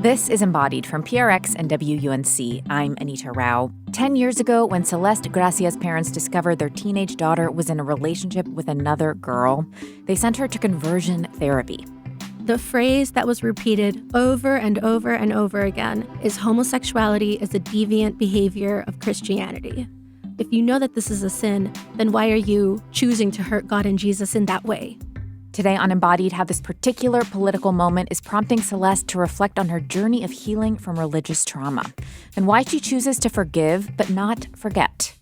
This is Embodied from PRX and WUNC. I'm Anita Rao. 10 years ago, when Celeste Gracia's parents discovered their teenage daughter was in a relationship with another girl, they sent her to conversion therapy. The phrase that was repeated over and over and over again is homosexuality is a deviant behavior of Christianity. If you know that this is a sin, then why are you choosing to hurt God and Jesus in that way? Today on Embodied, how this particular political moment is prompting Celeste to reflect on her journey of healing from religious trauma and why she chooses to forgive but not forget.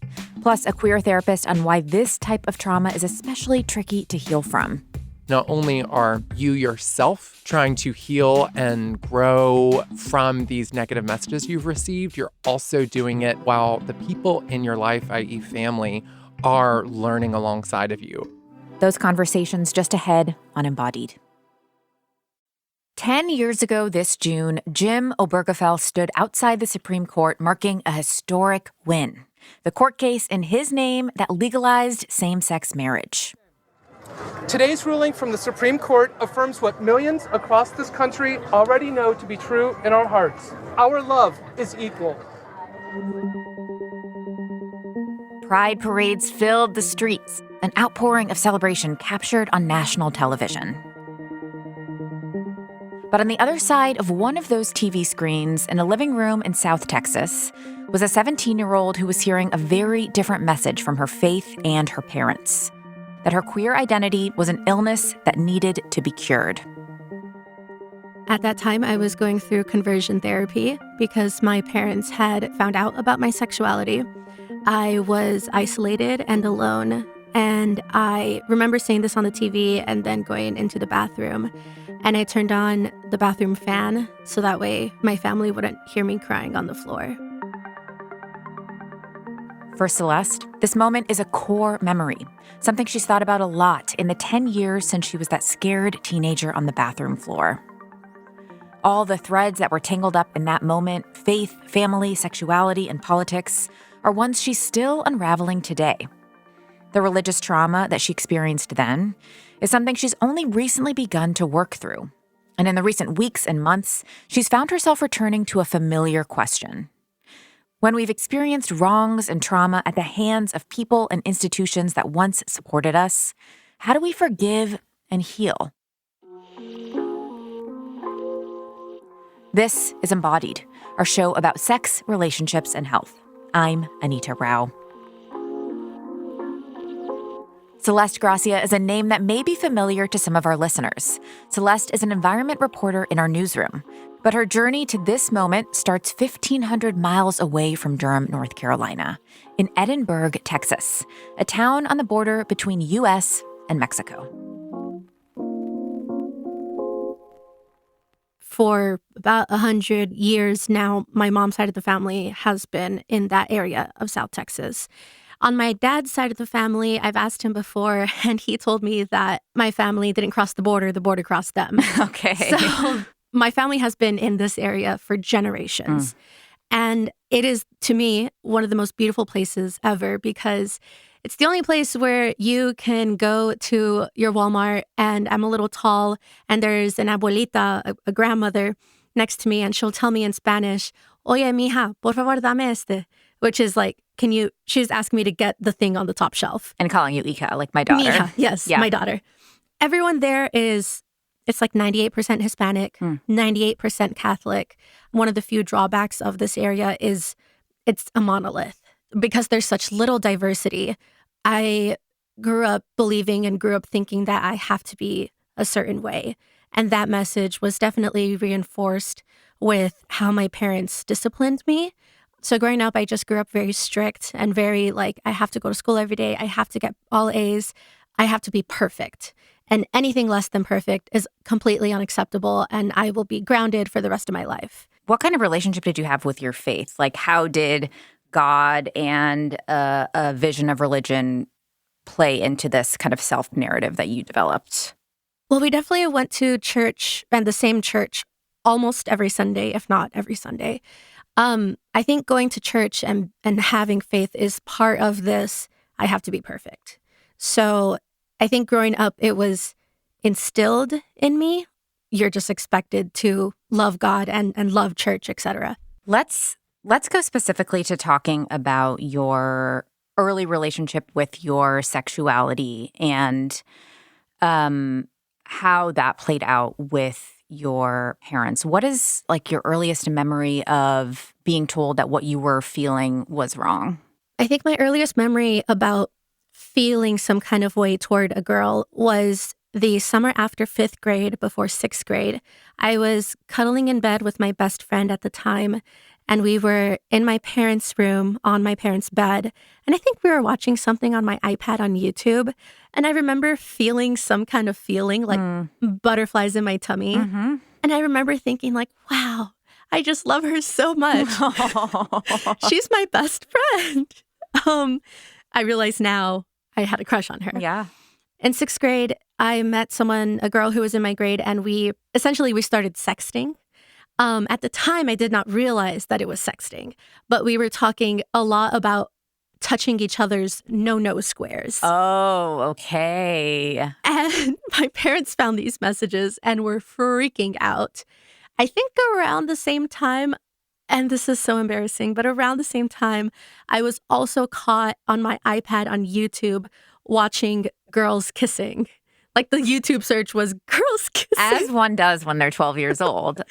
Plus, a queer therapist on why this type of trauma is especially tricky to heal from. Not only are you yourself trying to heal and grow from these negative messages you've received, you're also doing it while the people in your life, i.e. family, are learning alongside of you. Those conversations just ahead on Embodied. 10 years ago this June, Jim Obergefell stood outside the Supreme Court marking a historic win. The court case in his name that legalized same-sex marriage. Today's ruling from the Supreme Court affirms what millions across this country already know to be true in our hearts. Our love is equal. Pride parades filled the streets, an outpouring of celebration captured on national television. But on the other side of one of those TV screens in a living room in South Texas was a 17-year-old who was hearing a very different message from her faith and her parents. That her queer identity was an illness that needed to be cured. At that time, I was going through conversion therapy because my parents had found out about my sexuality. I was isolated and alone, and I remember seeing this on the TV and then going into the bathroom, and I turned on the bathroom fan so that way my family wouldn't hear me crying on the floor. For Celeste, this moment is a core memory, something she's thought about a lot in the 10 years since she was that scared teenager on the bathroom floor. All the threads that were tangled up in that moment, faith, family, sexuality, and politics, are ones she's still unraveling today. The religious trauma that she experienced then is something she's only recently begun to work through. And in the recent weeks and months, she's found herself returning to a familiar question. When we've experienced wrongs and trauma at the hands of people and institutions that once supported us, how do we forgive and heal? This is Embodied, our show about sex, relationships, and health. I'm Anita Rao. Celeste Gracia is a name that may be familiar to some of our listeners. Celeste is an environment reporter in our newsroom, but her journey to this moment starts 1,500 miles away from Durham, North Carolina, in Edinburgh, Texas, a town on the border between U.S. and Mexico. For about 100 years now, my mom's side of the family has been in that area of South Texas. On my dad's side of the family, I've asked him before, and he told me that my family didn't cross the border crossed them. Okay. So my family has been in this area for generations. And it is, to me, one of the most beautiful places ever because it's the only place where you can go to your Walmart and I'm a little tall and there's an abuelita, a grandmother next to me, and she'll tell me in Spanish, Oye, mija, por favor, dame este, which is like, she's asking me to get the thing on the top shelf. And calling you Ika, like my daughter. Mija, yes, yeah. My daughter. Everyone there it's like 98% Hispanic, 98% Catholic. One of the few drawbacks of this area is it's a monolith. Because there's such little diversity, I grew up believing and grew up thinking that I have to be a certain way. And that message was definitely reinforced with how my parents disciplined me. So growing up, I just grew up very strict and very like, I have to go to school every day. I have to get all A's. I have to be perfect. And anything less than perfect is completely unacceptable. And I will be grounded for the rest of my life. What kind of relationship did you have with your faith? Like, how did God and a vision of religion play into this kind of self-narrative that you developed? Well, we definitely went to church and the same church almost every Sunday, if not every Sunday. I think going to church and having faith is part of this, I have to be perfect. So I think growing up, it was instilled in me. You're just expected to love God and love church, etc. Let's go specifically to talking about your early relationship with your sexuality and how that played out with your parents. What is like your earliest memory of being told that what you were feeling was wrong? I think my earliest memory about feeling some kind of way toward a girl was the summer after 5th grade, before 6th grade. I was cuddling in bed with my best friend at the time, and we were in my parents' room on my parents' bed. And I think we were watching something on my iPad on YouTube. And I remember feeling some kind of feeling like butterflies in my tummy. Mm-hmm. And I remember thinking like, wow, I just love her so much. She's my best friend. I realize now I had a crush on her. Yeah. In 6th grade, I met a girl who was in my grade, and we started sexting. At the time, I did not realize that it was sexting, but we were talking a lot about touching each other's no squares. Oh, okay. And my parents found these messages and were freaking out. I think around the same time, and this is so embarrassing, but around the same time, I was also caught on my iPad on YouTube watching girls kissing. Like the YouTube search was girls kissing. As one does when they're 12 years old.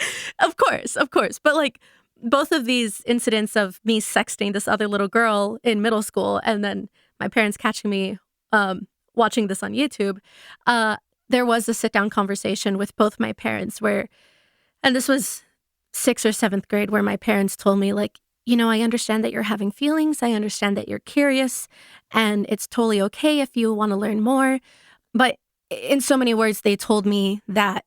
Of course. But like both of these incidents of me sexting this other little girl in middle school and then my parents catching me watching this on YouTube, there was a sit-down conversation with both my parents and this was 6th or 7th grade, where my parents told me like, I understand that you're having feelings. I understand that you're curious, and it's totally okay if you want to learn more. But in so many words, they told me that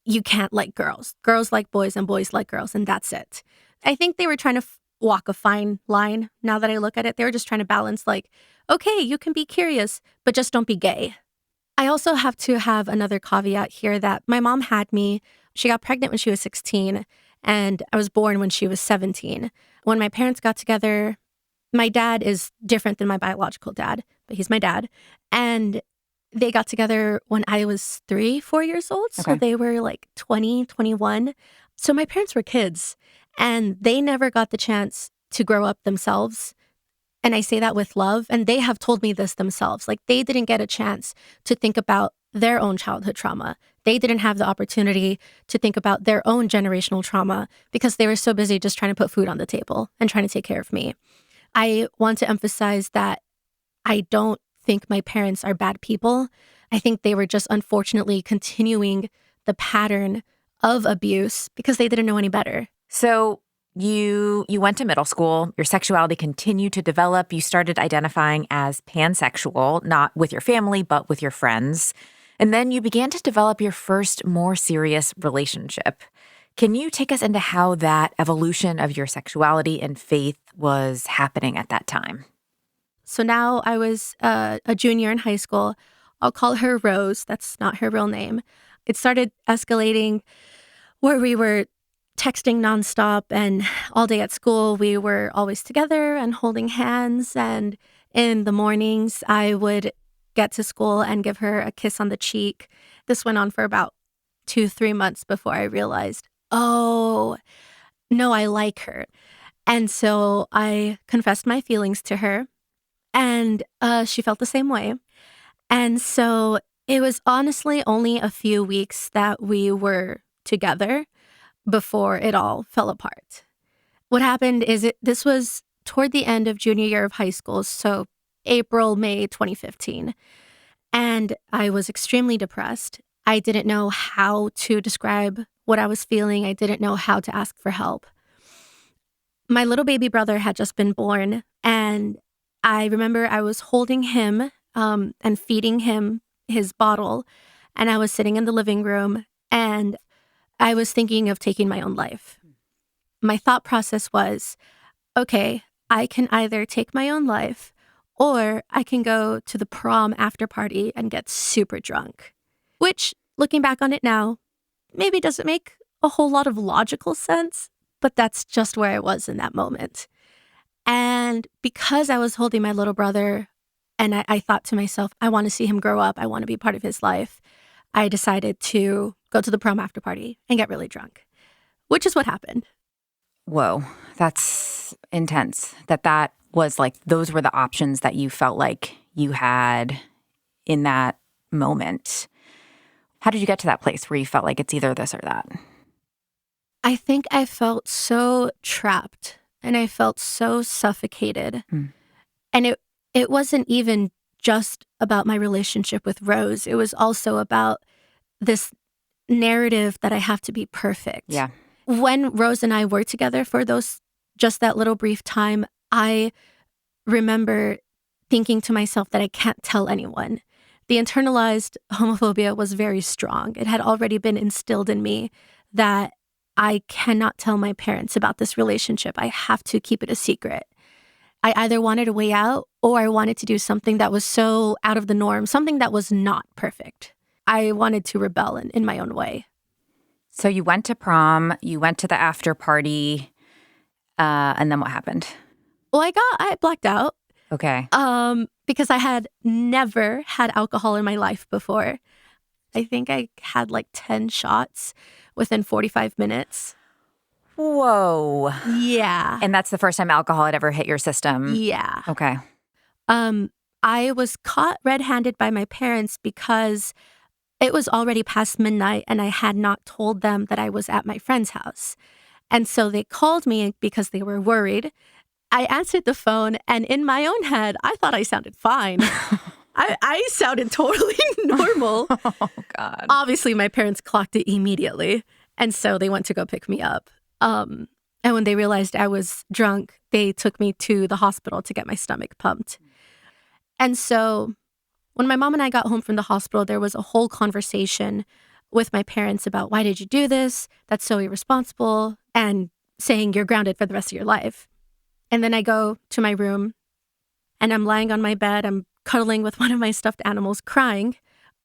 you can't like girls. Girls like boys and boys like girls, and that's it. I think they were trying to walk a fine line. Now that I look at it, they were just trying to balance like, okay, you can be curious, but just don't be gay. I also have to have another caveat here that my mom had me. She got pregnant when she was 16, and I was born when she was 17. When my parents got together, my dad is different than my biological dad, but he's my dad. And they got together when I was 3-4 years old. So Okay. they were like 20, 21. So my parents were kids, and they never got the chance to grow up themselves. And I say that with love. And they have told me this themselves. Like, they didn't get a chance to think about their own childhood trauma. They didn't have the opportunity to think about their own generational trauma because they were so busy just trying to put food on the table and trying to take care of me. I want to emphasize that I don't think my parents are bad people. I think they were just unfortunately continuing the pattern of abuse because they didn't know any better. So you went to middle school. Your sexuality continued to develop. You started identifying as pansexual, not with your family, but with your friends. And then you began to develop your first more serious relationship. Can you take us into how that evolution of your sexuality and faith was happening at that time? So now I was a junior in high school. I'll call her Rose. That's not her real name. It started escalating where we were texting nonstop, and all day at school, we were always together and holding hands. And in the mornings, I would get to school and give her a kiss on the cheek. This went on for about 2-3 months before I realized, oh, no, I like her. And so I confessed my feelings to her, and she felt the same way. And so it was honestly only a few weeks that we were together before it all fell apart. What happened is this was toward the end of junior year of high school, so April, May 2015. And I was extremely depressed. I didn't know how to describe what I was feeling. I didn't know how to ask for help. My little baby brother had just been born, and I remember I was holding him and feeding him his bottle, and I was sitting in the living room, and I was thinking of taking my own life. My thought process was, okay, I can either take my own life or I can go to the prom after party and get super drunk, which, looking back on it now, maybe doesn't make a whole lot of logical sense, but that's just where I was in that moment. And because I was holding my little brother and I thought to myself, I want to see him grow up. I want to be part of his life. I decided to go to the prom after party and get really drunk. which is what happened. Whoa, that's intense. That was like, those were the options that you felt like you had in that moment. How did you get to that place where you felt like it's either this or that? I think I felt so trapped and I felt so suffocated. And it wasn't even just about my relationship with Rose. It was also about this narrative that I have to be perfect. Yeah. When Rose and I were together for just that little brief time, I remember thinking to myself that I can't tell anyone. The internalized homophobia was very strong. It had already been instilled in me that I cannot tell my parents about this relationship. I have to keep it a secret. I either wanted a way out or I wanted to do something that was so out of the norm, something that was not perfect. I wanted to rebel in my own way. So you went to prom, you went to the after party, and then what happened? Well, I blacked out. Okay. Because I had never had alcohol in my life before. I think I had like 10 shots within 45 minutes. Whoa. Yeah. And that's the first time alcohol had ever hit your system? Yeah. Okay. I was caught red-handed by my parents because it was already past midnight and I had not told them that I was at my friend's house. And so they called me because they were worried. I answered the phone, and in my own head, I thought I sounded fine. I sounded totally normal. Oh, God. Obviously, my parents clocked it immediately, and so they went to go pick me up. And when they realized I was drunk, they took me to the hospital to get my stomach pumped. And so when my mom and I got home from the hospital, there was a whole conversation with my parents about, why did you do this? That's so irresponsible, and saying you're grounded for the rest of your life. And then I go to my room and I'm lying on my bed. I'm cuddling with one of my stuffed animals, crying.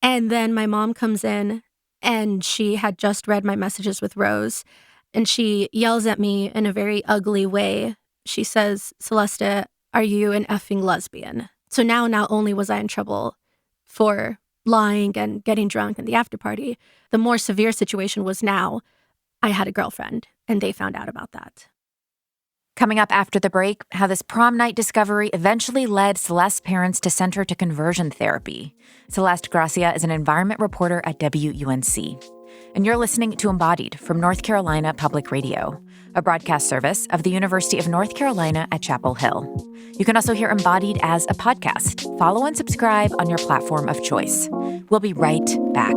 And then my mom comes in and she had just read my messages with Rose. And she yells at me in a very ugly way. She says, "Celeste, are you an effing lesbian?" So now not only was I in trouble for lying and getting drunk in the after party, the more severe situation was now I had a girlfriend and they found out about that. Coming up after the break, how this prom night discovery eventually led Celeste's parents to send her to conversion therapy. Celeste Gracia is an environment reporter at WUNC. And you're listening to Embodied from North Carolina Public Radio, a broadcast service of the University of North Carolina at Chapel Hill. You can also hear Embodied as a podcast. Follow and subscribe on your platform of choice. We'll be right back.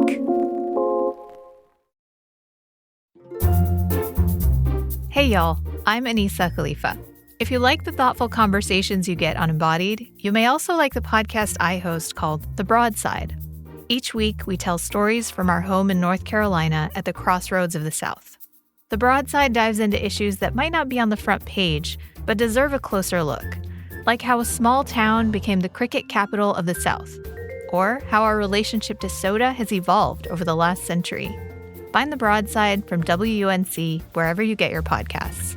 Hey, y'all. I'm Anita Khalifa. If you like the thoughtful conversations you get on Embodied, you may also like the podcast I host called The Broadside. Each week, we tell stories from our home in North Carolina at the crossroads of the South. The Broadside dives into issues that might not be on the front page, but deserve a closer look, like how a small town became the cricket capital of the South, or how our relationship to soda has evolved over the last century. Find The Broadside from WUNC wherever you get your podcasts.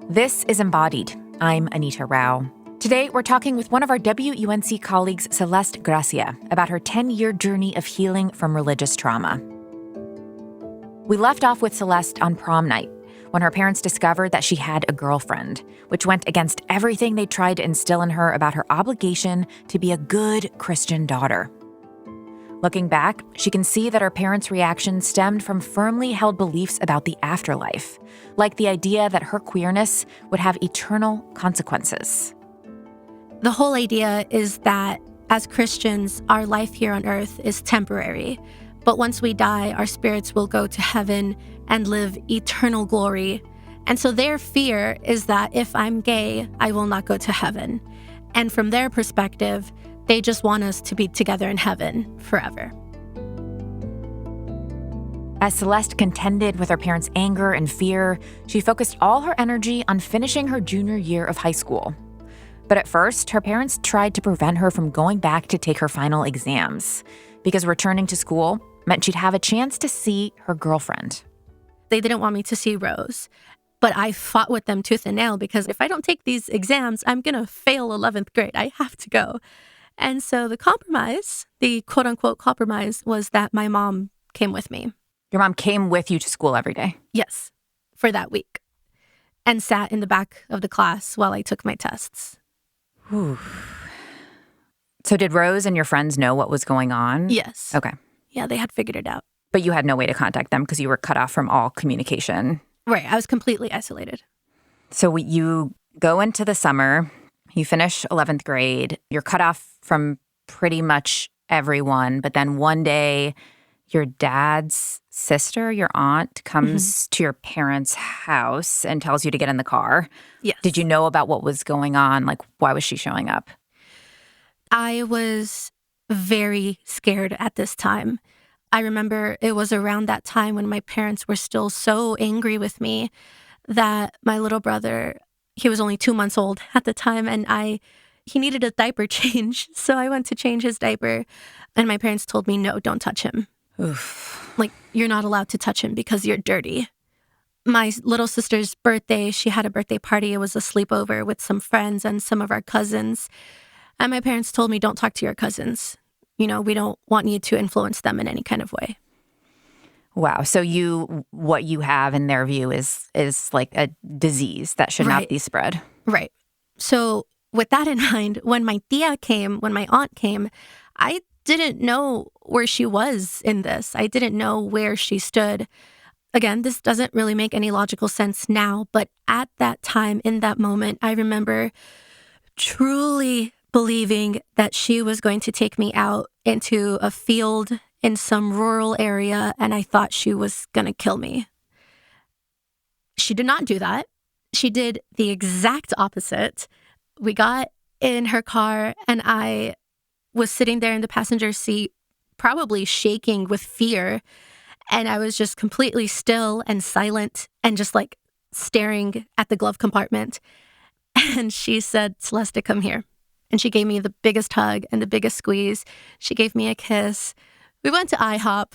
This is Embodied. I'm Anita Rao. Today, we're talking with one of our WUNC colleagues, Celeste Gracia, about her 10-year journey of healing from religious trauma. We left off with Celeste on prom night, when her parents discovered that she had a girlfriend, which went against everything they tried to instill in her about her obligation to be a good Christian daughter. Looking back, she can see that her parents' reaction stemmed from firmly held beliefs about the afterlife, like the idea that her queerness would have eternal consequences. The whole idea is that as Christians, our life here on earth is temporary, but once we die, our spirits will go to heaven and live eternal glory. And so their fear is that if I'm gay, I will not go to heaven. And from their perspective, they just want us to be together in heaven forever. As Celeste contended with her parents' anger and fear, she focused all her energy on finishing her junior year of high school. But at first, her parents tried to prevent her from going back to take her final exams, because returning to school meant she'd have a chance to see her girlfriend. They didn't want me to see Rose. But I fought with them tooth and nail because if I don't take these exams, I'm going to fail 11th grade. I have to go. And so the compromise, the quote unquote compromise, was that my mom came with me. Your mom came with you to school every day? Yes, for that week. And sat in the back of the class while I took my tests. Whew. So did Rose and your friends know what was going on? Yes. Okay. Yeah, they had figured it out. But you had no way to contact them because you were cut off from all communication. Right. I was completely isolated. So you go into the summer, you finish 11th grade, you're cut off from pretty much everyone. But then one day, your dad's sister, your aunt, comes to your parents' house and tells you to get in the car. Yes. Did you know about what was going on? Like, why was she showing up? I was very scared at this time. I remember it was around that time when my parents were still so angry with me that my little brother, he was only 2 months old at the time, and he needed a diaper change. So I went to change his diaper, and my parents told me, no, don't touch him. Oof. Like, you're not allowed to touch him because you're dirty. My little sister's birthday, she had a birthday party. It was a sleepover with some friends and some of our cousins. And my parents told me, don't talk to your cousins. You know, we don't want you to influence them in any kind of way. Wow. So what you have in their view is like a disease that should not be spread. Right. So with that in mind, when my aunt came, I didn't know where she was in this. I didn't know where she stood. Again, this doesn't really make any logical sense now, but at that time, in that moment, I remember truly believing that she was going to take me out into a field in some rural area, and I thought she was going to kill me. She did not do that. She did the exact opposite. We got in her car, and I was sitting there in the passenger seat, probably shaking with fear, and I was just completely still and silent and just like staring at the glove compartment. And she said, Celeste, come here. And she gave me the biggest hug and the biggest squeeze. She gave me a kiss. We went to IHOP.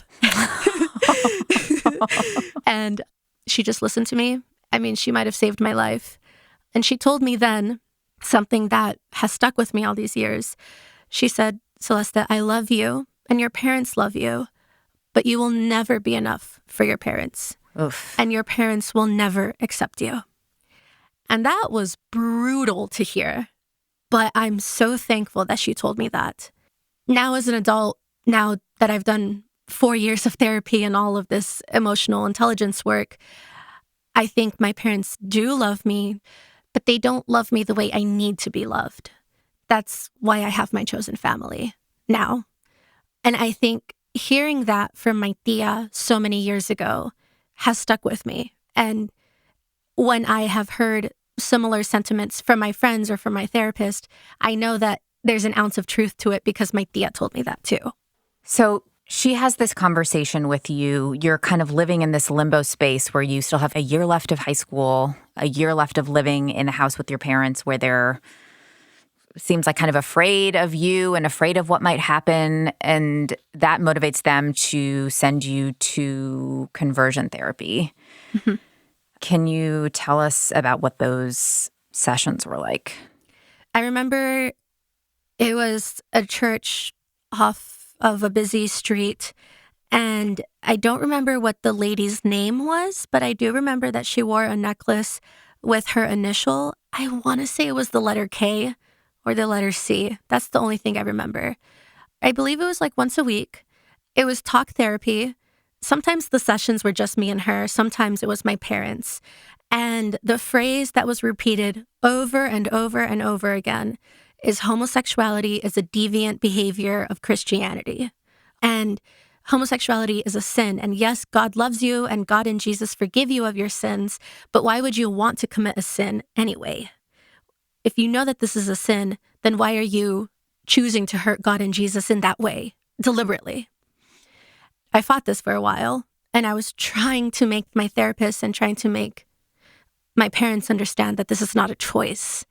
And she just listened to me. I mean, she might have saved my life. And she told me then something that has stuck with me all these years. She said, Celeste, I love you and your parents love you, but you will never be enough for your parents. Oof. And your parents will never accept you. And that was brutal to hear. But I'm so thankful that she told me that. Now as an adult, now that I've done 4 years of therapy and all of this emotional intelligence work, I think my parents do love me, but they don't love me the way I need to be loved. That's why I have my chosen family now. And I think hearing that from my tia so many years ago has stuck with me. And when I have heard similar sentiments from my friends or from my therapist, I know that there's an ounce of truth to it because my tia told me that too. So she has this conversation with you. You're kind of living in this limbo space where you still have a year left of high school, a year left of living in the house with your parents where they're seems like kind of afraid of you and afraid of what might happen. And that motivates them to send you to conversion therapy. Mm-hmm. Can you tell us about what those sessions were like? I remember it was a church off of a busy street, and I don't remember what the lady's name was, but I do remember that she wore a necklace with her initial. I want to say it was the letter K or the letter C. That's the only thing I remember. I believe it was like once a week. It was talk therapy. Sometimes the sessions were just me and her. Sometimes it was my parents. And the phrase that was repeated over and over and over again is homosexuality is a deviant behavior of Christianity. And homosexuality is a sin. And yes, God loves you and God and Jesus forgive you of your sins. But why would you want to commit a sin anyway? If you know that this is a sin, then why are you choosing to hurt God and Jesus in that way, deliberately? I fought this for a while, and I was trying to make my therapist and trying to make my parents understand that this is not a choice.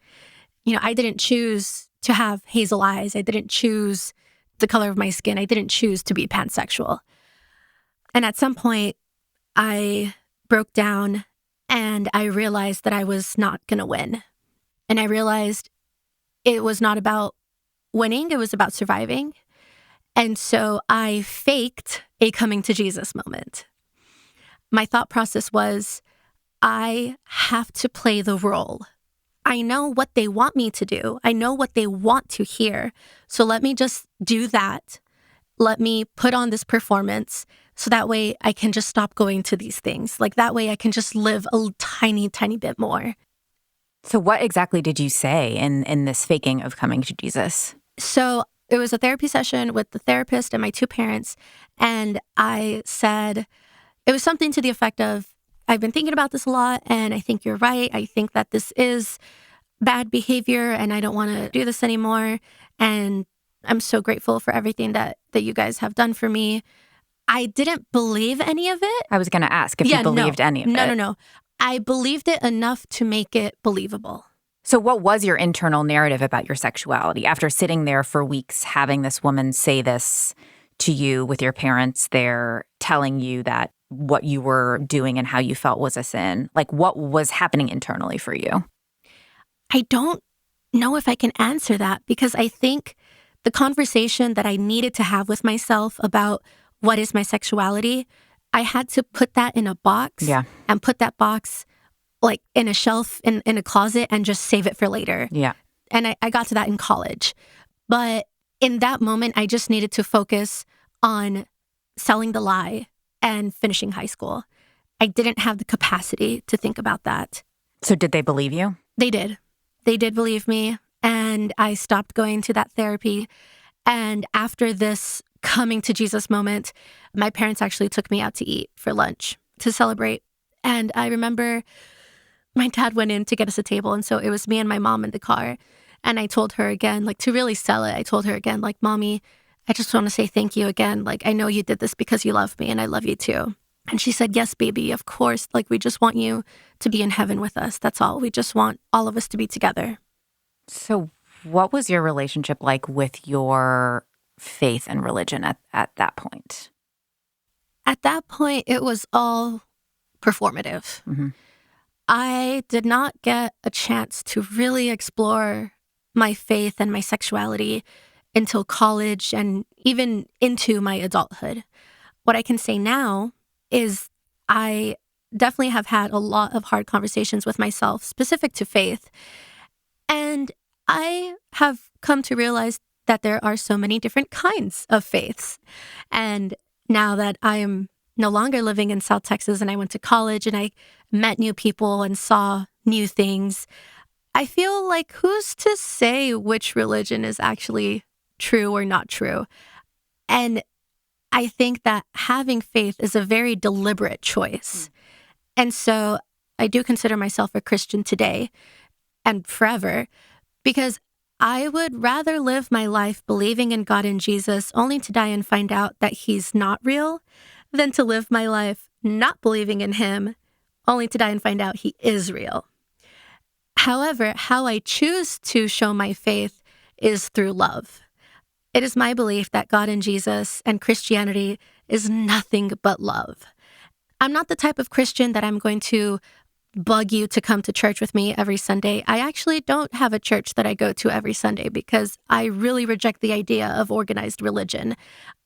You know, I didn't choose to have hazel eyes. I didn't choose the color of my skin. I didn't choose to be pansexual. And at some point, I broke down And I realized that I was not going to win. And I realized it was not about winning, it was about surviving. And so I faked a coming to Jesus moment. My thought process was, I have to play the role. I know what they want me to do. I know what they want to hear. So let me just do that. Let me put on this performance so that way I can just stop going to these things. Like that way I can just live a tiny, tiny bit more. So what exactly did you say in this faking of coming to Jesus? So it was a therapy session with the therapist and my two parents. And I said, it was something to the effect of, I've been thinking about this a lot and I think you're right. I think that this is bad behavior and I don't want to do this anymore. And I'm so grateful for everything that you guys have done for me. I didn't believe any of it. I was going to ask if you believed any of it. No. I believed it enough to make it believable. So what was your internal narrative about your sexuality after sitting there for weeks, having this woman say this to you with your parents there, telling you that what you were doing and how you felt was a sin? Like, what was happening internally for you? I don't know if I can answer that because I think the conversation that I needed to have with myself about what is my sexuality, I had to put that in a box and put that box like in a shelf in a closet and just save it for later. Yeah. And I got to that in college. But in that moment, I just needed to focus on selling the lie and finishing high school. I didn't have the capacity to think about that. So did they believe you? They did. They did believe me. And I stopped going to that therapy. And after this coming to Jesus moment, my parents actually took me out to eat for lunch to celebrate. And I remember my dad went in to get us a table. And so it was me and my mom in the car. And I told her again, like to really sell it, I told her again, like, Mommy, I just want to say thank you again. Like, I know you did this because you love me and I love you too. And she said, yes, baby, of course. Like, we just want you to be in heaven with us. That's all. We just want all of us to be together. So what was your relationship like with your faith and religion at that point? At that point, it was all performative. Mm-hmm. I did not get a chance to really explore my faith and my sexuality until college and even into my adulthood. What I can say now is I definitely have had a lot of hard conversations with myself specific to faith. And I have come to realize that there are so many different kinds of faiths. And now that I am no longer living in South Texas and I went to college and I met new people and saw new things, I feel like who's to say which religion is actually true or not true? And I think that having faith is a very deliberate choice. And so I do consider myself a Christian today and forever because I would rather live my life believing in God and Jesus only to die and find out that he's not real than to live my life not believing in him only to die and find out he is real. However, how I choose to show my faith is through love. It is my belief that God and Jesus and Christianity is nothing but love. I'm not the type of Christian that I'm going to bug you to come to church with me every Sunday. I actually don't have a church that I go to every Sunday because I really reject the idea of organized religion.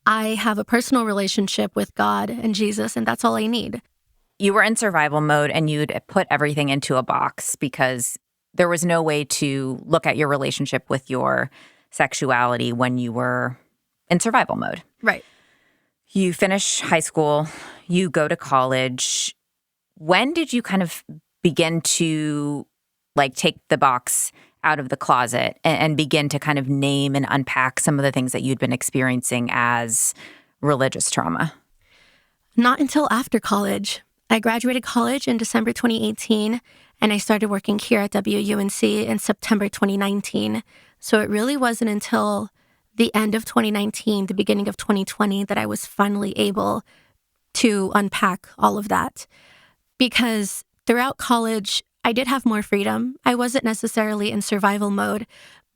I have a personal relationship with God and Jesus, and that's all I need. You were in survival mode and you'd put everything into a box because there was no way to look at your relationship with your sexuality when you were in survival mode. Right. You finish high school, you go to college. When did you kind of begin to take the box out of the closet and begin to kind of name and unpack some of the things that you'd been experiencing as religious trauma? Not until after college. I graduated college in December 2018, and I started working here at WUNC in September 2019. So it really wasn't until the end of 2019, the beginning of 2020, that I was finally able to unpack all of that. Because throughout college, I did have more freedom. I wasn't necessarily in survival mode,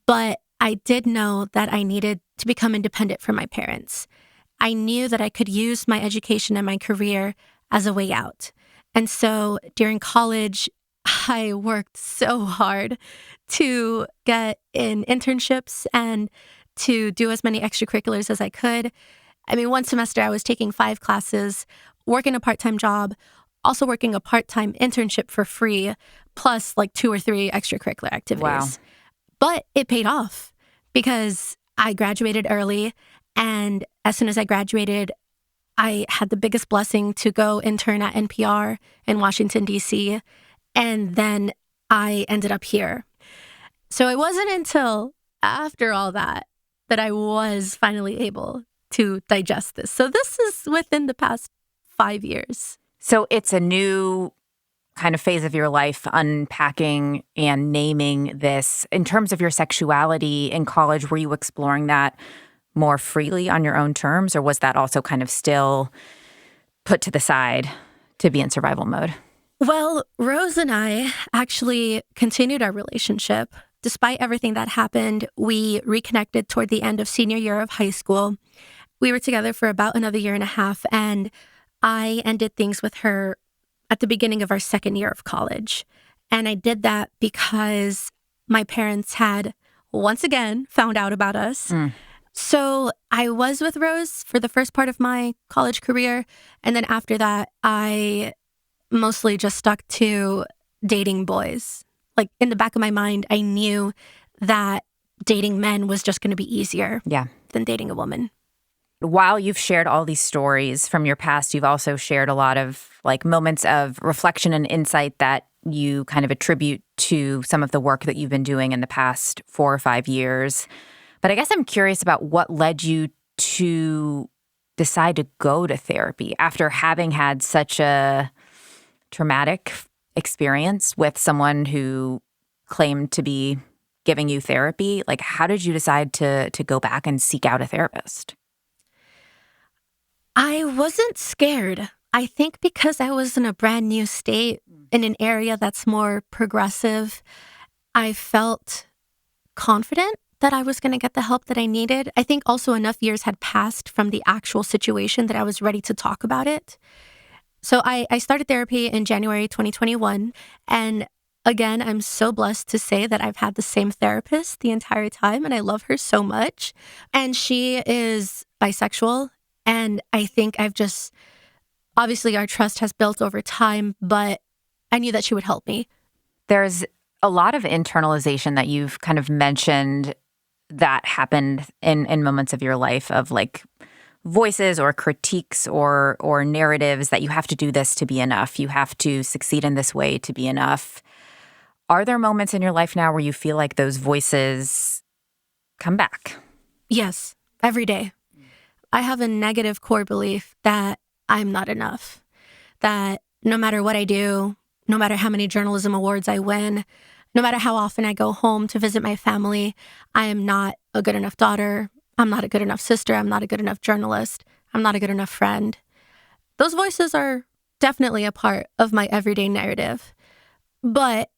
but I did know that I needed to become independent from my parents. I knew that I could use my education and my career as a way out. And so during college, I worked so hard to get in internships and to do as many extracurriculars as I could. I mean, one semester I was taking 5 classes, working a part-time job, also working a part-time internship for free, plus like 2 or 3 extracurricular activities. Wow. But it paid off because I graduated early. And as soon as I graduated, I had the biggest blessing to go intern at NPR in Washington, D.C. And then I ended up here. So it wasn't until after all that I was finally able to digest this. So this is within the past 5 years. So it's a new kind of phase of your life, unpacking and naming this. In terms of your sexuality in college, were you exploring that more freely on your own terms, or was that also kind of still put to the side to be in survival mode? Well, Rose and I actually continued our relationship. Despite everything that happened, we reconnected toward the end of senior year of high school. We were together for about another year and a half, and I ended things with her at the beginning of our second year of college. And I did that because my parents had once again found out about us. So I was with Rose for the first part of my college career. And then after that, I mostly just stuck to dating boys. Like in the back of my mind, I knew that dating men was just going to be easier than dating a woman. While you've shared all these stories from your past, you've also shared a lot of like moments of reflection and insight that you kind of attribute to some of the work that you've been doing in the past 4 or 5 years. But I guess I'm curious about what led you to decide to go to therapy after having had such a traumatic experience with someone who claimed to be giving you therapy. Like, how did you decide to go back and seek out a therapist? I wasn't scared. I think because I was in a brand new state, in an area that's more progressive, I felt confident that I was going to get the help that I needed. I think also enough years had passed from the actual situation that I was ready to talk about it. So I started therapy in January 2021. And again, I'm so blessed to say that I've had the same therapist the entire time, and I love her so much. And she is bisexual. And I think obviously our trust has built over time, but I knew that she would help me. There's a lot of internalization that you've kind of mentioned that happened in moments of your life of like voices or critiques or narratives that you have to do this to be enough. You have to succeed in this way to be enough. Are there moments in your life now where you feel like those voices come back? Yes, every day. I have a negative core belief that I'm not enough, that no matter what I do, no matter how many journalism awards I win, no matter how often I go home to visit my family, I am not a good enough daughter. I'm not a good enough sister. I'm not a good enough journalist. I'm not a good enough friend. Those voices are definitely a part of my everyday narrative. But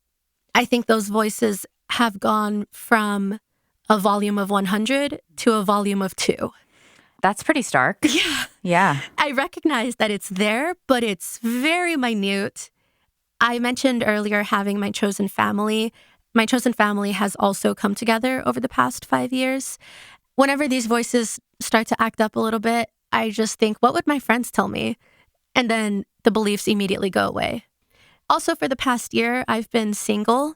I think those voices have gone from a volume of 100 to a volume of 2. That's pretty stark. Yeah. Yeah. I recognize that it's there, but it's very minute. I mentioned earlier having my chosen family. My chosen family has also come together over the past 5 years. Whenever these voices start to act up a little bit, I just think, what would my friends tell me? And then the beliefs immediately go away. Also, for the past year, I've been single,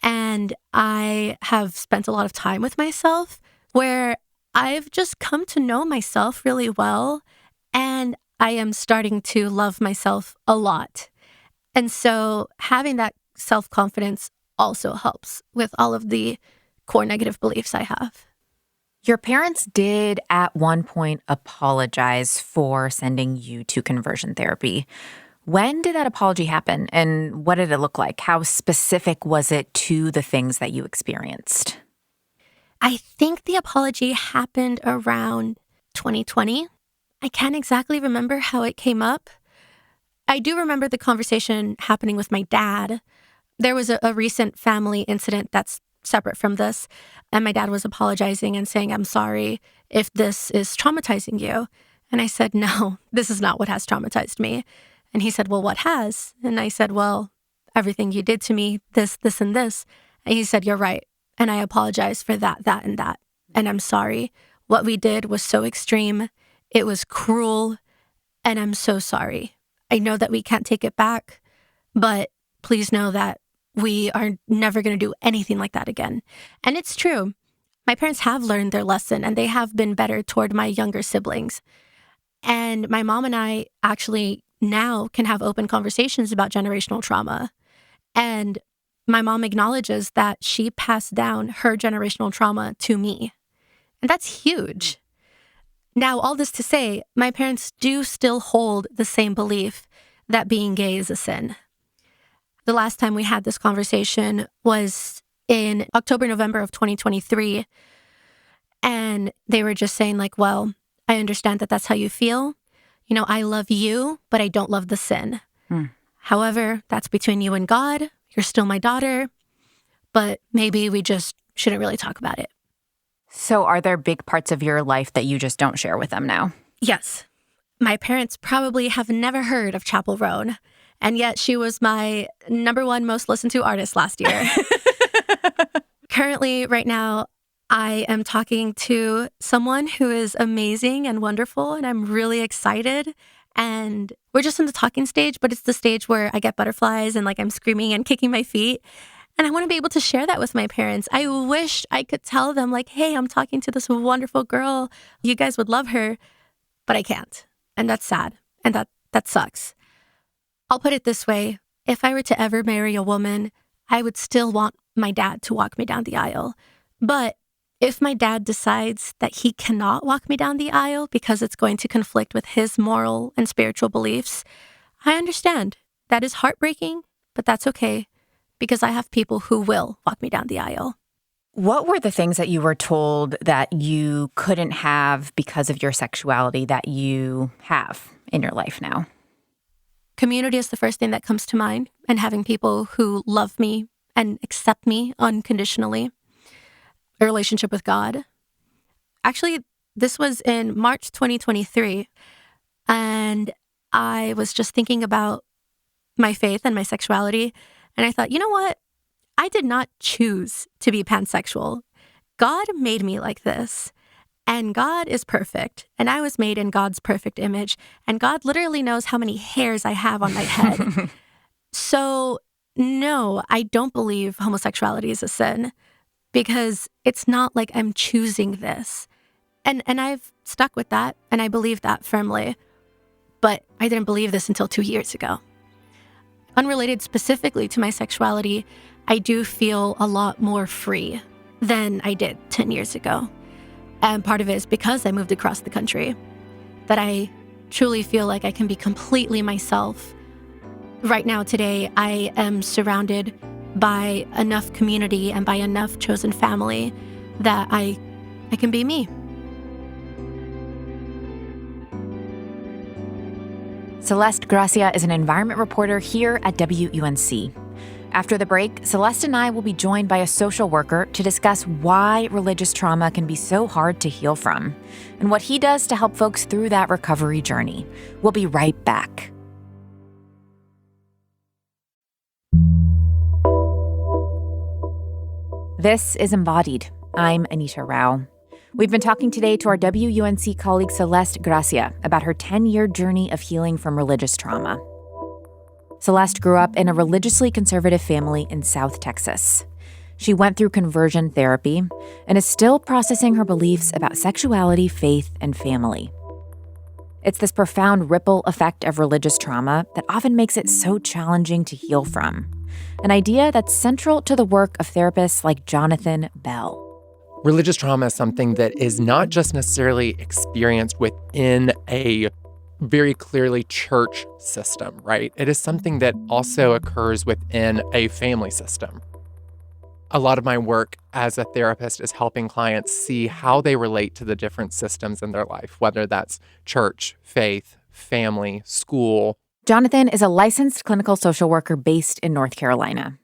and I have spent a lot of time with myself where I've just come to know myself really well, and I am starting to love myself a lot. And so having that self-confidence also helps with all of the core negative beliefs I have. Your parents did at one point apologize for sending you to conversion therapy. When did that apology happen, and what did it look like? How specific was it to the things that you experienced? I think the apology happened around 2020. I can't exactly remember how it came up. I do remember the conversation happening with my dad. There was a recent family incident that's separate from this, and my dad was apologizing and saying, "I'm sorry if this is traumatizing you." And I said, "No, this is not what has traumatized me." And he said, well, what has? And I said, well, everything you did to me, this, and this. And he said, you're right. And I apologize for that, and that. And I'm sorry. What we did was so extreme. It was cruel. And I'm so sorry. I know that we can't take it back, but please know that we are never going to do anything like that again. And it's true. My parents have learned their lesson and they have been better toward my younger siblings. And my mom and I actually now can have open conversations about generational trauma. And my mom acknowledges that she passed down her generational trauma to me. And that's huge. Now, all this to say, my parents do still hold the same belief that being gay is a sin. The last time we had this conversation was in October, November of 2023. And they were just saying like, well, I understand that that's how you feel. You know, I love you, but I don't love the sin. However, that's between you and God. You're still my daughter, but maybe we just shouldn't really talk about it. So are there big parts of your life that you just don't share with them now? Yes. My parents probably have never heard of Chapel Roan, and yet she was my #1 most listened to artist last year. Currently, right now, I am talking to someone who is amazing and wonderful, and I'm really excited. And we're just in the talking stage, but it's the stage where I get butterflies and like I'm screaming and kicking my feet. And I want to be able to share that with my parents. I wish I could tell them like, hey, I'm talking to this wonderful girl. You guys would love her, but I can't. And that's sad. And that sucks. I'll put it this way. If I were to ever marry a woman, I would still want my dad to walk me down the aisle. But if my dad decides that he cannot walk me down the aisle because it's going to conflict with his moral and spiritual beliefs, I understand. That is heartbreaking, but that's okay because I have people who will walk me down the aisle. What were the things that you were told that you couldn't have because of your sexuality that you have in your life now? Community is the first thing that comes to mind, and having people who love me and accept me unconditionally. A relationship with God. Actually, this was in March 2023, and I was just thinking about my faith and my sexuality, and I thought, you know what? I did not choose to be pansexual. God made me like this, and God is perfect, and I was made in God's perfect image, and God literally knows how many hairs I have on my head. So, no, I don't believe homosexuality is a sin. Because it's not like I'm choosing this. And I've stuck with that, and I believe that firmly. But I didn't believe this until 2 years ago. Unrelated specifically to my sexuality, I do feel a lot more free than I did 10 years ago. And part of it is because I moved across the country, that I truly feel like I can be completely myself. Right now, today, I am surrounded by enough community and by enough chosen family that I can be me. Celeste Gracia is an environment reporter here at WUNC. After the break, Celeste and I will be joined by a social worker to discuss why religious trauma can be so hard to heal from and what he does to help folks through that recovery journey. We'll be right back. This is Embodied. I'm Anita Rao. We've been talking today to our WUNC colleague Celeste Gracia about her 10-year journey of healing from religious trauma. Celeste grew up in a religiously conservative family in South Texas. She went through conversion therapy and is still processing her beliefs about sexuality, faith, and family. It's this profound ripple effect of religious trauma that often makes it so challenging to heal from. An idea that's central to the work of therapists like Jonathan Bell. Religious trauma is something that is not just necessarily experienced within a very clearly church system, right? It is something that also occurs within a family system. A lot of my work as a therapist is helping clients see how they relate to the different systems in their life, whether that's church, faith, family, school. Jonathan is a licensed clinical social worker based in North Carolina.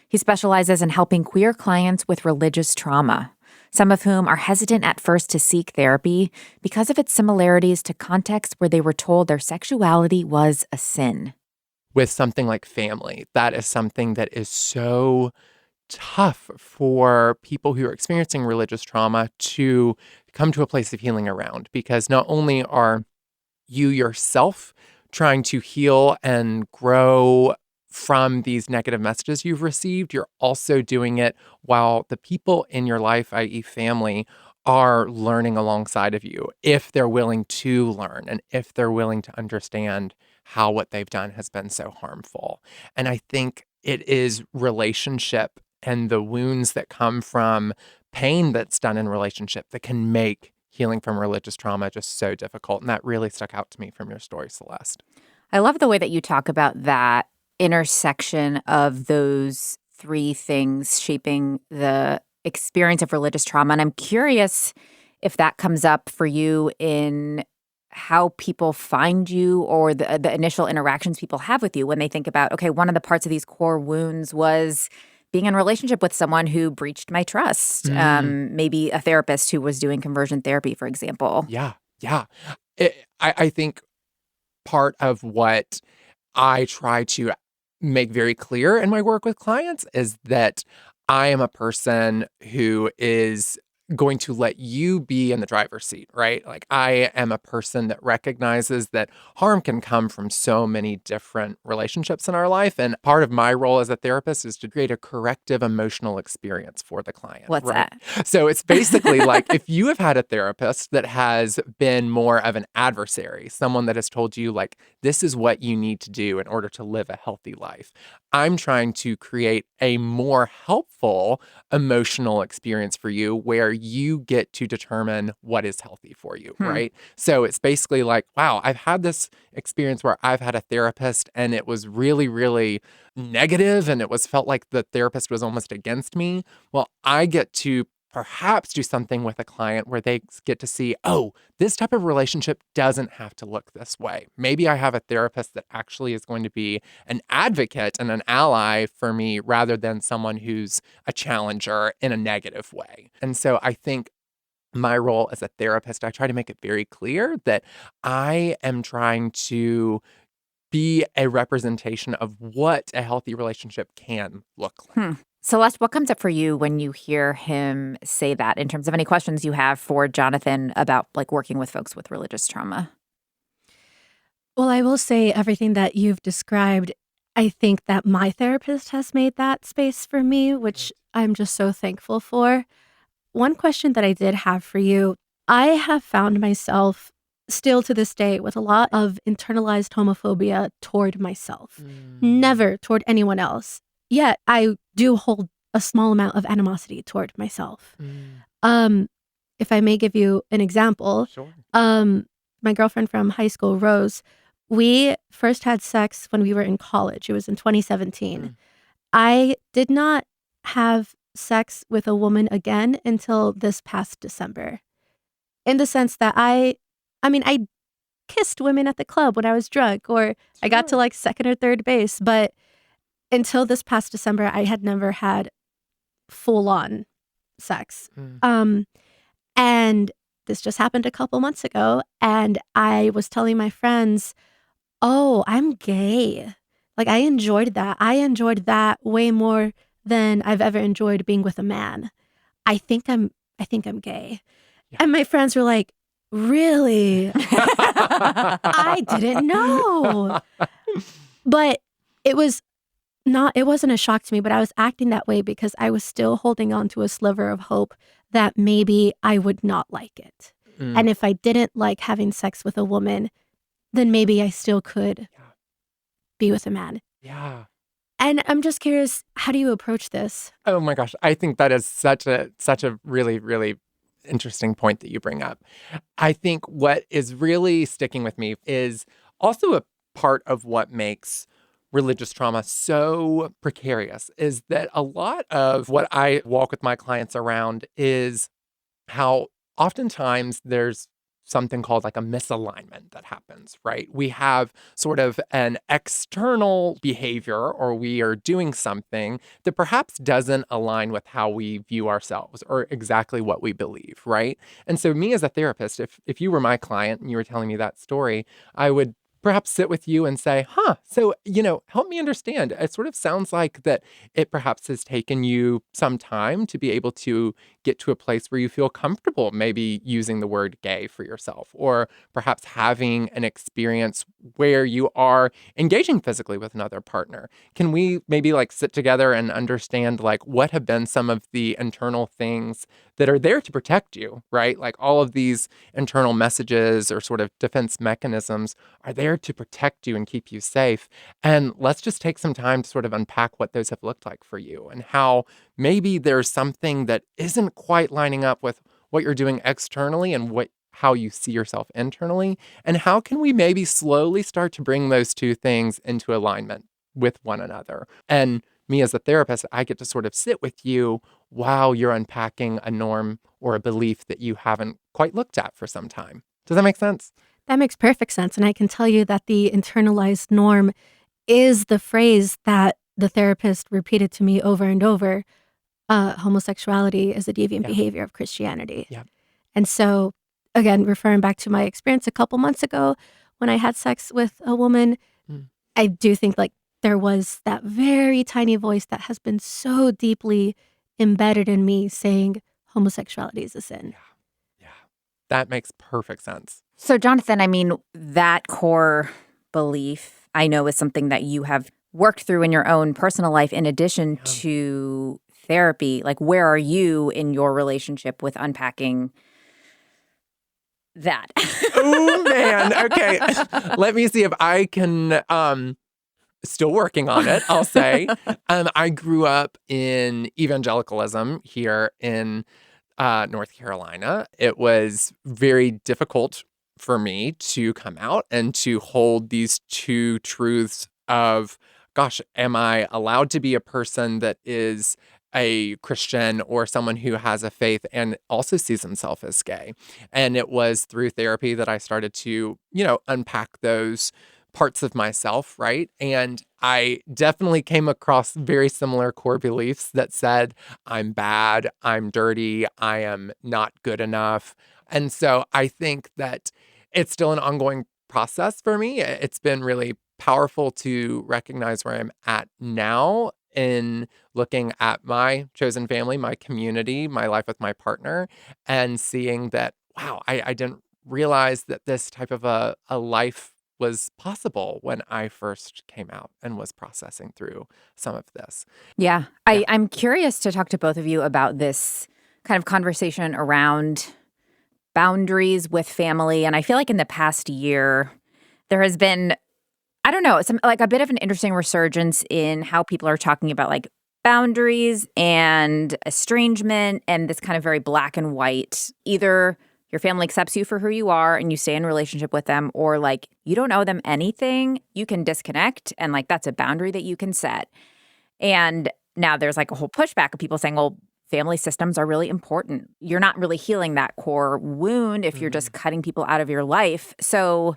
He specializes in helping queer clients with religious trauma, some of whom are hesitant at first to seek therapy because of its similarities to contexts where they were told their sexuality was a sin. with something like family. That is something that is so tough for people who are experiencing religious trauma to come to a place of healing around, because not only are you yourself trying to heal and grow from these negative messages you've received, you're also doing it while the people in your life, i.e., family, are learning alongside of you, if they're willing to learn and if they're willing to understand how what they've done has been so harmful. And I think it is relationship and the wounds that come from pain that's done in relationship that can make healing from religious trauma just so difficult. And that really stuck out to me from your story, Celeste. I love the way that you talk about that intersection of those three things shaping the experience of religious trauma. And I'm curious if that comes up for you in how people find you, or the initial interactions people have with you when they think about, okay, one of the parts of these core wounds was being in a relationship with someone who breached my trust. Maybe a therapist who was doing conversion therapy, for example. Yeah. I think part of what I try to make very clear in my work with clients is that I am a person who is going to let you be in the driver's seat, right? Like, I am a person that recognizes that harm can come from so many different relationships in our life. And part of my role as a therapist is to create a corrective emotional experience for the client. What's right? that? So it's basically like, if you have had a therapist that has been more of an adversary, someone that has told you, like, this is what you need to do in order to live a healthy life, I'm trying to create a more helpful emotional experience for you where you get to determine what is healthy for you, right? So it's basically like, wow, I've had this experience where I've had a therapist and it was really, really negative, and it was felt like the therapist was almost against me. Well, I get to perhaps do something with a client where they get to see, oh, this type of relationship doesn't have to look this way. Maybe I have a therapist that actually is going to be an advocate and an ally for me rather than someone who's a challenger in a negative way. And so I think my role as a therapist, I try to make it very clear that I am trying to be a representation of what a healthy relationship can look like. Celeste, what comes up for you when you hear him say that, in terms of any questions you have for Jonathan about, like, working with folks with religious trauma? Well, I will say everything that you've described, I think that my therapist has made that space for me, which I'm just so thankful for. One question that I did have for you, I have found myself still to this day with a lot of internalized homophobia toward myself, never toward anyone else. Yet I do hold a small amount of animosity toward myself. If I may give you an example, Sure. My girlfriend from high school, Rose, we first had sex when we were in college. It was in 2017. I did not have sex with a woman again until this past December. In the sense that I kissed women at the club when I was drunk, or I got to like second or third base, but until this past December, I had never had full-on sex. And this just happened a couple months ago, and I was telling my friends, oh, I'm gay. Like, I enjoyed that. I enjoyed that way more than I've ever enjoyed being with a man. I think I'm gay. Yeah. And my friends were like, really? I didn't know. But it wasn't a shock to me, but I was acting that way because I was still holding on to a sliver of hope that maybe I would not like it. And if I didn't like having sex with a woman, then maybe I still could be with a man. Yeah. And I'm just curious, how do you approach this? Oh my gosh. I think that is such a really, really interesting point that you bring up. I think what is really sticking with me is also a part of what makes religious trauma so precarious is that a lot of what I walk with my clients around is how oftentimes there's something called like a misalignment that happens, right? We have sort of an external behavior, or we are doing something that perhaps doesn't align with how we view ourselves or exactly what we believe, right? And so me as a therapist, if you were my client and you were telling me that story, I would perhaps sit with you and say, so, help me understand. It sort of sounds like that it perhaps has taken you some time to be able to get to a place where you feel comfortable maybe using the word gay for yourself, or perhaps having an experience where you are engaging physically with another partner. Can we maybe like sit together and understand like what have been some of the internal things that are there to protect you, right? Like all of these internal messages or sort of defense mechanisms are there to protect you and keep you safe. And let's just take some time to sort of unpack what those have looked like for you and how maybe there's something that isn't quite lining up with what you're doing externally and how you see yourself internally. And how can we maybe slowly start to bring those two things into alignment with one another? And me as a therapist, I get to sort of sit with you while you're unpacking a norm or a belief that you haven't quite looked at for some time. Does that make sense? That makes perfect sense. And I can tell you that the internalized norm is the phrase that the therapist repeated to me over and over. Homosexuality is a deviant behavior of Christianity. Yeah. And so, again, referring back to my experience a couple months ago when I had sex with a woman, I do think like there was that very tiny voice that has been so deeply embedded in me saying homosexuality is a sin. Yeah. That makes perfect sense. So, Jonathan, I mean, that core belief, I know, is something that you have worked through in your own personal life in addition to therapy. Like, where are you in your relationship with unpacking that? Oh, man. Okay. Let me see if I can, still working on it, I'll say. I grew up in evangelicalism here in North Carolina. It was very difficult for me to come out and to hold these two truths of, gosh, am I allowed to be a person that is a Christian or someone who has a faith and also sees himself as gay? And it was through therapy that I started to, unpack those parts of myself, right? And I definitely came across very similar core beliefs that said, I'm bad, I'm dirty, I am not good enough. And so I think that it's still an ongoing process for me. It's been really powerful to recognize where I'm at now in looking at my chosen family, my community, my life with my partner, and seeing that, wow, I didn't realize that this type of a life was possible when I first came out and was processing through some of this. Yeah. I'm curious to talk to both of you about this kind of conversation around boundaries with family. And I feel like in the past year, there has been, I don't know, some like a bit of an interesting resurgence in how people are talking about like boundaries and estrangement and this kind of very black and white, either your family accepts you for who you are and you stay in a relationship with them, or like you don't owe them anything, you can disconnect, and like that's a boundary that you can set. And now there's like a whole pushback of people saying, well, family systems are really important. You're not really healing that core wound if you're just cutting people out of your life. So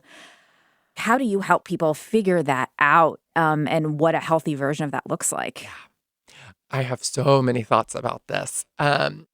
how do you help people figure that out and what a healthy version of that looks like? Yeah. I have so many thoughts about this.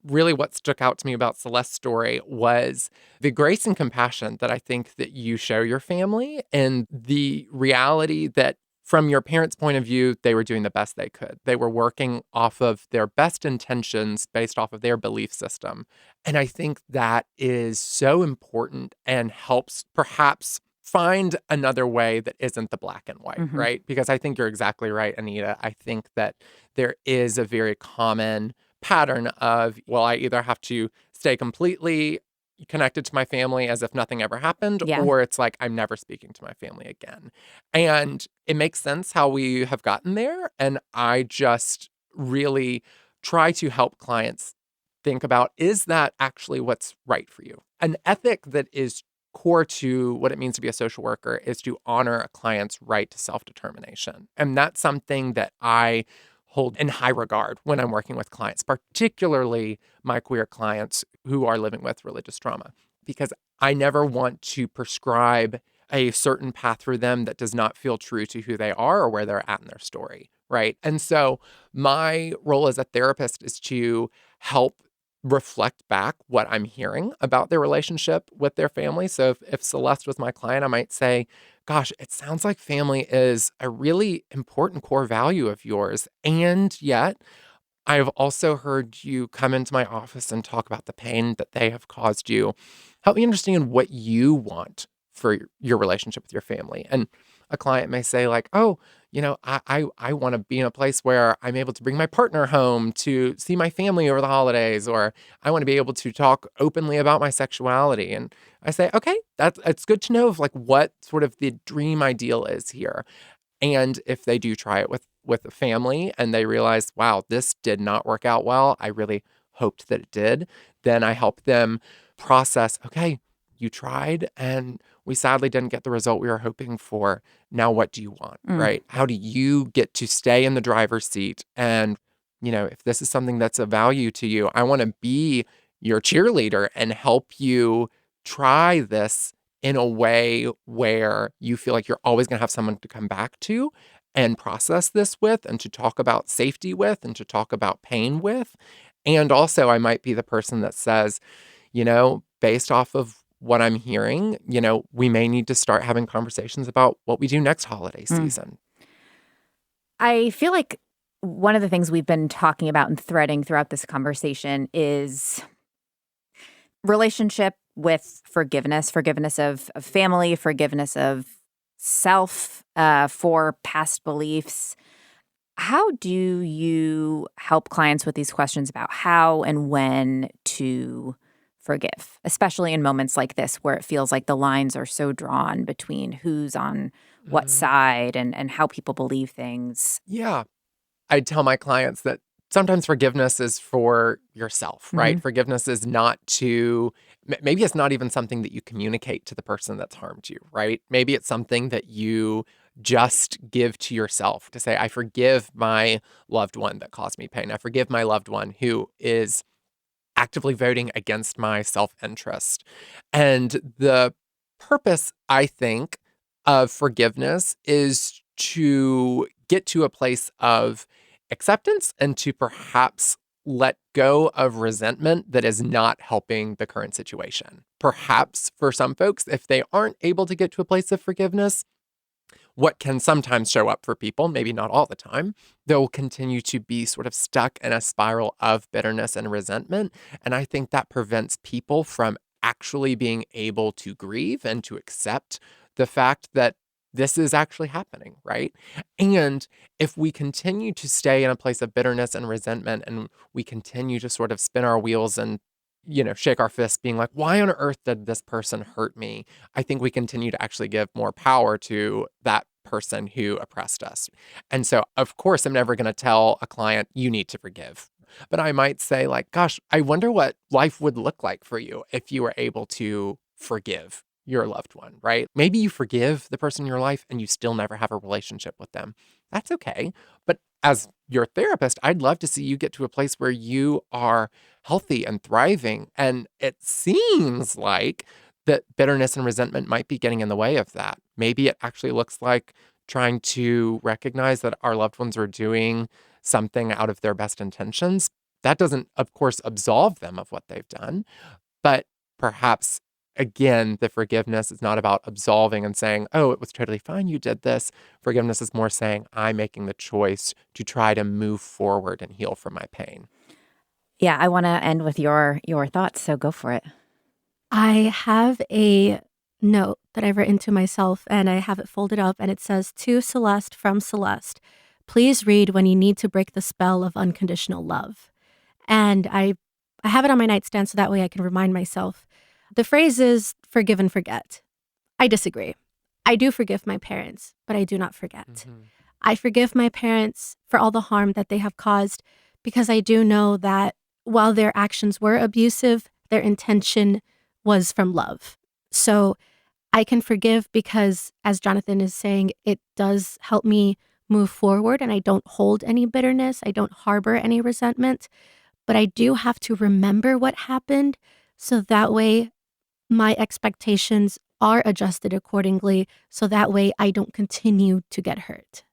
Really what stuck out to me about Celeste's story was the grace and compassion that I think that you show your family, and the reality that from your parents' point of view, they were doing the best they could. They were working off of their best intentions based off of their belief system. And I think that is so important and helps perhaps find another way that isn't the black and white, right? Because I think you're exactly right, Anita. I think that there is a very common pattern of, well, I either have to stay completely connected to my family as if nothing ever happened, or it's like, I'm never speaking to my family again. And it makes sense how we have gotten there. And I just really try to help clients think about, is that actually what's right for you? An ethic that is core to what it means to be a social worker is to honor a client's right to self-determination. And that's something that I hold in high regard when I'm working with clients, particularly my queer clients who are living with religious trauma, because I never want to prescribe a certain path for them that does not feel true to who they are or where they're at in their story, right? And so my role as a therapist is to help reflect back what I'm hearing about their relationship with their family. So if Celeste was my client, I might say, gosh, it sounds like family is a really important core value of yours. And yet, I've also heard you come into my office and talk about the pain that they have caused you. Help me understand what you want for your relationship with your family. And a client may say, like, oh, I want to be in a place where I'm able to bring my partner home to see my family over the holidays, or I want to be able to talk openly about my sexuality. And I say, okay, it's good to know of like what sort of the dream ideal is here. And if they do try it with a family and they realize, wow, this did not work out well, I really hoped that it did, then I help them process, okay, you tried and we sadly didn't get the result we were hoping for. Now, what do you want, right? How do you get to stay in the driver's seat? And, if this is something that's of value to you, I want to be your cheerleader and help you try this in a way where you feel like you're always going to have someone to come back to and process this with, and to talk about safety with, and to talk about pain with. And also, I might be the person that says, based off of what I'm hearing, we may need to start having conversations about what we do next holiday season. I feel like one of the things we've been talking about and threading throughout this conversation is relationship with forgiveness of family, forgiveness of self for past beliefs. How do you help clients with these questions about how and when to forgive, especially in moments like this where it feels like the lines are so drawn between who's on what side and how people believe things? Yeah. I tell my clients that sometimes forgiveness is for yourself, right? Forgiveness is not maybe it's not even something that you communicate to the person that's harmed you, right? Maybe it's something that you just give to yourself to say, I forgive my loved one that caused me pain. I forgive my loved one who is actively voting against my self-interest. And the purpose, I think, of forgiveness is to get to a place of acceptance and to perhaps let go of resentment that is not helping the current situation. Perhaps for some folks, if they aren't able to get to a place of forgiveness, what can sometimes show up for people, maybe not all the time, they'll continue to be sort of stuck in a spiral of bitterness and resentment. And I think that prevents people from actually being able to grieve and to accept the fact that this is actually happening, right? And if we continue to stay in a place of bitterness and resentment, and we continue to sort of spin our wheels and shake our fists being like, why on earth did this person hurt me? I think we continue to actually give more power to that person who oppressed us. And so, of course, I'm never going to tell a client, you need to forgive. But I might say like, gosh, I wonder what life would look like for you if you were able to forgive your loved one, right? Maybe you forgive the person in your life and you still never have a relationship with them. That's okay. But as your therapist, I'd love to see you get to a place where you are healthy and thriving. And it seems like that bitterness and resentment might be getting in the way of that. Maybe it actually looks like trying to recognize that our loved ones are doing something out of their best intentions. That doesn't, of course, absolve them of what they've done. But perhaps, again, the forgiveness is not about absolving and saying, oh, it was totally fine, you did this. Forgiveness is more saying, I'm making the choice to try to move forward and heal from my pain. Yeah, I want to end with your thoughts, so go for it. I have a note that I've written to myself, and I have it folded up, and it says, to Celeste from Celeste, please read when you need to break the spell of unconditional love. And I have it on my nightstand so that way I can remind myself. The phrase is forgive and forget. I disagree. I do forgive my parents, but I do not forget. I forgive my parents for all the harm that they have caused, because I do know that while their actions were abusive, their intention was from love. So I can forgive because, as Jonathan is saying, it does help me move forward and I don't hold any bitterness. I don't harbor any resentment, but I do have to remember what happened so that way my expectations are adjusted accordingly, so that way I don't continue to get hurt.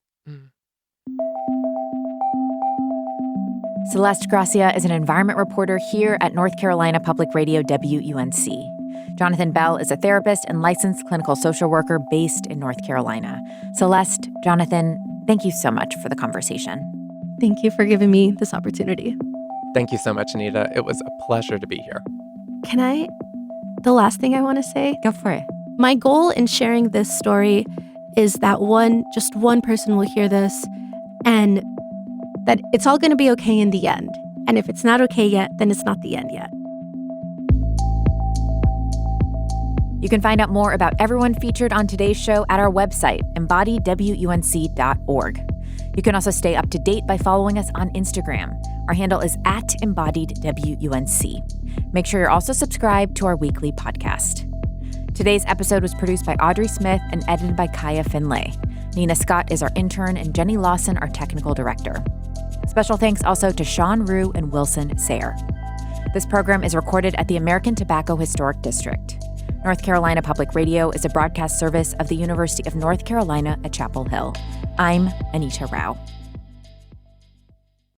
Celeste Gracia is an environment reporter here at North Carolina Public Radio WUNC. Jonathan Bell is a therapist and licensed clinical social worker based in North Carolina. Celeste, Jonathan, thank you so much for the conversation. Thank you for giving me this opportunity. Thank you so much, Anita. It was a pleasure to be here. The last thing I want to say? Go for it. My goal in sharing this story is that just one person will hear this and that it's all going to be okay in the end. And if it's not okay yet, then it's not the end yet. You can find out more about everyone featured on today's show at our website, embodiedwunc.org. You can also stay up to date by following us on Instagram. Our handle is @embodiedwunc. Make sure you're also subscribed to our weekly podcast. Today's episode was produced by Audrey Smith and edited by Kaya Finlay. Nina Scott is our intern and Jenny Lawson our technical director. Special thanks also to Sean Rue and Wilson Sayre. This program is recorded at the American Tobacco Historic District. North Carolina Public Radio is a broadcast service of the University of North Carolina at Chapel Hill. I'm Anita Rao.